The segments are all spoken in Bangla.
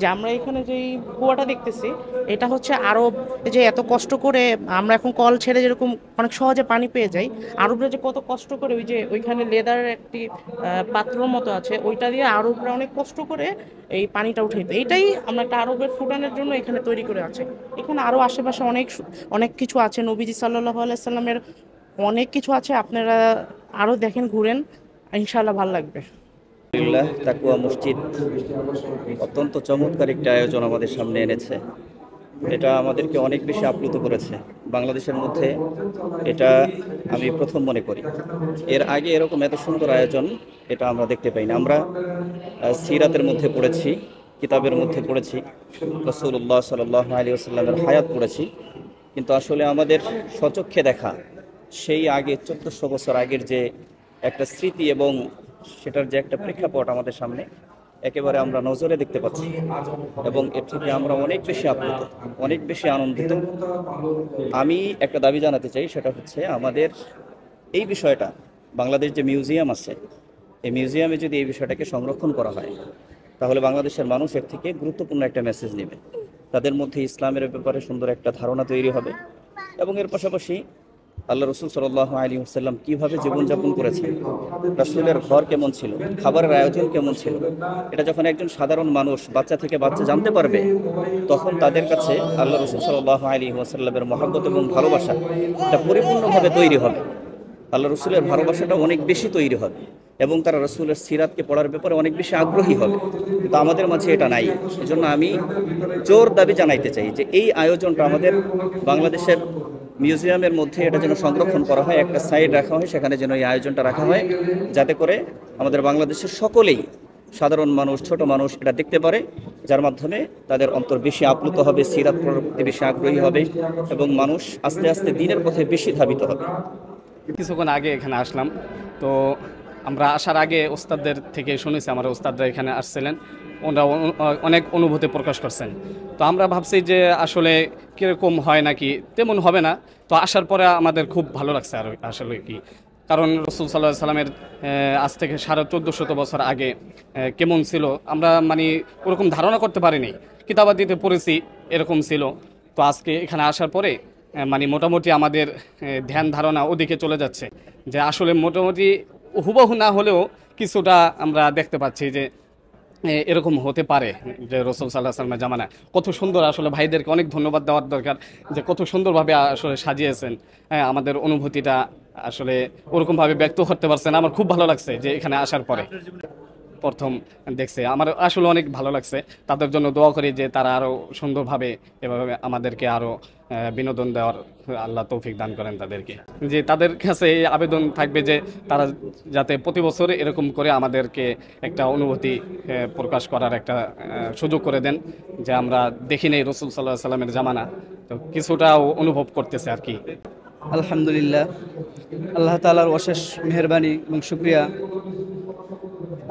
যে আমরা এখানে যে কুয়াটা দেখতেছি এটা হচ্ছে আরব, যে এত কষ্ট করে আমরা এখন কল ছেড়ে যেরকম অনেক সহজে পানি পেয়ে যাই, আরবরা যে কত কষ্ট করে ওই যে ওইখানে লেদারের একটি পাত্রর মতো আছে, ওইটা দিয়ে আরবরা অনেক কষ্ট করে এই পানিটা উঠাইতে, এটাই আমরা একটা আরবের ফুটানোর জন্য এখানে তৈরি করে আছে। এখানে আরো আশেপাশে অনেক অনেক কিছু আছে, নবীজি সাল্লাল্লাহু আলাইহি সাল্লামের অনেক কিছু আছে, আপনারা আরো দেখেন, ঘুরেন, ইনশাআল্লাহ ভালো লাগবে। আলহামদুলিল্লাহ, তাকুয়া মসজিদ অত্যন্ত চমৎকার একটা আয়োজন আমাদের সামনে এনেছে। এটা আমাদেরকে অনেক বেশি আপ্লুত করেছে। বাংলাদেশের মধ্যে এটা আমি প্রথম মনে করি। এর আগে এরকম এত সুন্দর আয়োজন এটা আমরা দেখতে পাই না। আমরা সিরাতের মধ্যে পড়েছি, কিতাবের মধ্যে পড়েছি, রাসূলুল্লাহ সাল্লাল্লাহু আলাইহি ওয়াসাল্লামের হায়াত পড়েছি, কিন্তু আসলে আমাদের স্বচক্ষে দেখা সেই আগে 1400 বছর আগের যে একটা স্মৃতি এবং সেটার যে একটা প্রেক্ষাপট আমাদের সামনে একেবারে আমরা নজরে দেখতে পাচ্ছি, এবং এর থেকে আমরা অনেক বেশি আপ্লুত, অনেক বেশি আনন্দিত। আমি একটা দাবি জানাতে চাই, সেটা হচ্ছে আমাদের এই বিষয়টা, বাংলাদেশ যে মিউজিয়াম আছে, এই মিউজিয়ামে যদি এই বিষয়টাকে সংরক্ষণ করা হয়, তাহলে বাংলাদেশের মানুষ এর থেকে গুরুত্বপূর্ণ একটা মেসেজ নেবে। তাদের মধ্যে ইসলামের ব্যাপারে সুন্দর একটা ধারণা তৈরি হবে, এবং এর পাশাপাশি আল্লাহ রসুল সাল্লাল্লাহু আলাইহি ওয়াসাল্লাম কীভাবে জীবনযাপন করেছেন, রাসূলের ঘর কেমন ছিল, খাবারের আয়োজন কেমন ছিল, এটা যখন একজন সাধারণ মানুষ বাচ্চা থেকে বাচ্চা জানতে পারবে, তখন তাদের কাছে আল্লাহ রসুল সাল্লাল্লাহু আলাইহি ওয়াসাল্লামের মহব্বত এবং ভালোবাসা এটা পরিপূর্ণভাবে তৈরি হবে। আল্লাহ রসুলের ভালোবাসাটা অনেক বেশি তৈরি হবে, এবং তারা রসুলের সিরাতকে পড়ার ব্যাপারে অনেক বেশি আগ্রহী হবে। কিন্তু আমাদের মাঝে এটা নাই। এজন্য আমি জোর দাবি জানাইতে চাই যে এই আয়োজনটা আমাদের বাংলাদেশের মিউজিয়ামের মধ্যে এটা যেন সংরক্ষণ করা হয়, একটা সাইড রাখা হয়, সেখানে যেন এই আয়োজনটা রাখা হয়, যাতে করে আমাদের বাংলাদেশের সকলেই, সাধারণ মানুষ, ছোট মানুষ এটা দেখতে পারে, যার মাধ্যমে তাদের অন্তর বেশি আপ্লুত হবে, সিরাত পড়ার প্রতি বেশি আগ্রহী হবে, এবং মানুষ আস্তে আস্তে দিনের পথে বেশি ধাবিত হবে। কিছুক্ষণ আগে এখানে আসলাম, তো আমরা আসার আগে ওস্তাদদের থেকে শুনেছি, আমার ওস্তাদরা এখানে আসছিলেন, ওনারা অনেক অনুভূতি প্রকাশ করছেন। তো আমরা ভাবছি যে আসলে কীরকম হয় নাকি, তেমন হবে না। তো আসার পরে আমাদের খুব ভালো লাগছে আর আসলে কি, কারণ রসুল সাল্লাহ সাল্লামের আজ থেকে 1450 বছর আগে কেমন ছিল আমরা মানে ওরকম ধারণা করতে পারিনি। কিতাবাদিতে পড়েছি এরকম ছিল। তো আজকে এখানে আসার পরে মানে মোটামুটি আমাদের ধ্যান ধারণা ওদিকে চলে যাচ্ছে, যে আসলে মোটামুটি হুবহু না হলেও কিছুটা আমরা দেখতে পাচ্ছি যে এরকম হতে পারে, যে রসুল সাল্লাহ সাল্লামের জামানায় কত সুন্দর। আসলে ভাইদেরকে অনেক ধন্যবাদ দেওয়ার দরকার, যে কত সুন্দরভাবে আসলে সাজিয়েছেন। আমাদের অনুভূতিটা আসলে ওরকমভাবে ব্যক্ত করতে পারছেন। আমার খুব ভালো লাগছে যে এখানে আসার পরে প্রথম দেখছে, আমার আসলে অনেক ভালো লাগছে। তাদের জন্য দোয়া করি যে তারা আরও সুন্দরভাবে এভাবে আমাদেরকে আরও বিনোদন দেওয়ার আল্লাহ তৌফিক দান করেন তাদেরকে। যে তাদের কাছে এই আবেদন থাকবে যে তারা যাতে প্রতি বছর এরকম করে আমাদেরকে একটা অনুভূতি প্রকাশ করার একটা সুযোগ করে দেন, যে আমরা দেখি নেই রসুল সাল্লাহ সাল্লামের জামানা, তো কিছুটা অনুভব করতেছে আর কি। আলহামদুলিল্লাহ, আল্লাহ তাআলার অশেষ মেহেরবানি এবং শুকরিয়া।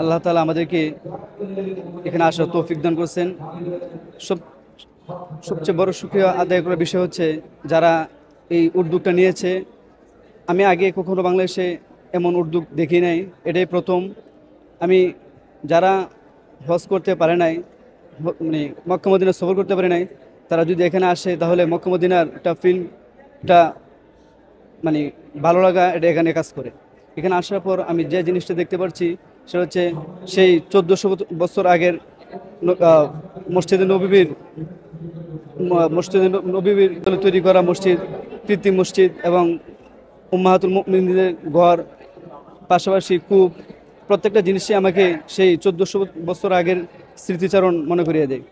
আল্লাহ তাআলা আমাদেরকে এখানে আসার তৌফিক দান করছেন। সবচেয়ে বড় শুকরিয়া আদায় করার বিষয় হচ্ছে যারা এই উদ্যোগটা নিয়েছে। আমি আগে কখনো বাংলাদেশে এমন উদ্যোগ দেখি নাই, এটাই প্রথম। আমি যারা হজ করতে পারে নাই, মানে মক্কা মদিনা সফর করতে পারে নাই, তারা যদি এখানে আসে তাহলে মক্কা মদিনার একটা ফিল্মটা মানে ভালো লাগা এটা এখানে কাজ করে। এখানে আসার পর আমি যে জিনিসটা দেখতে পাচ্ছি সেটা হচ্ছে সেই 1400 বছর আগের মসজিদে নববীর তৈরি করা মসজিদ, কৃত্রিম মসজিদ, এবং উম্মাহাতুল মুমিনিনের ঘর, পাশাপাশি কূপ, প্রত্যেকটা জিনিসই আমাকে সেই 1400 বছর আগের স্মৃতিচারণ মনে করিয়ে দেয়।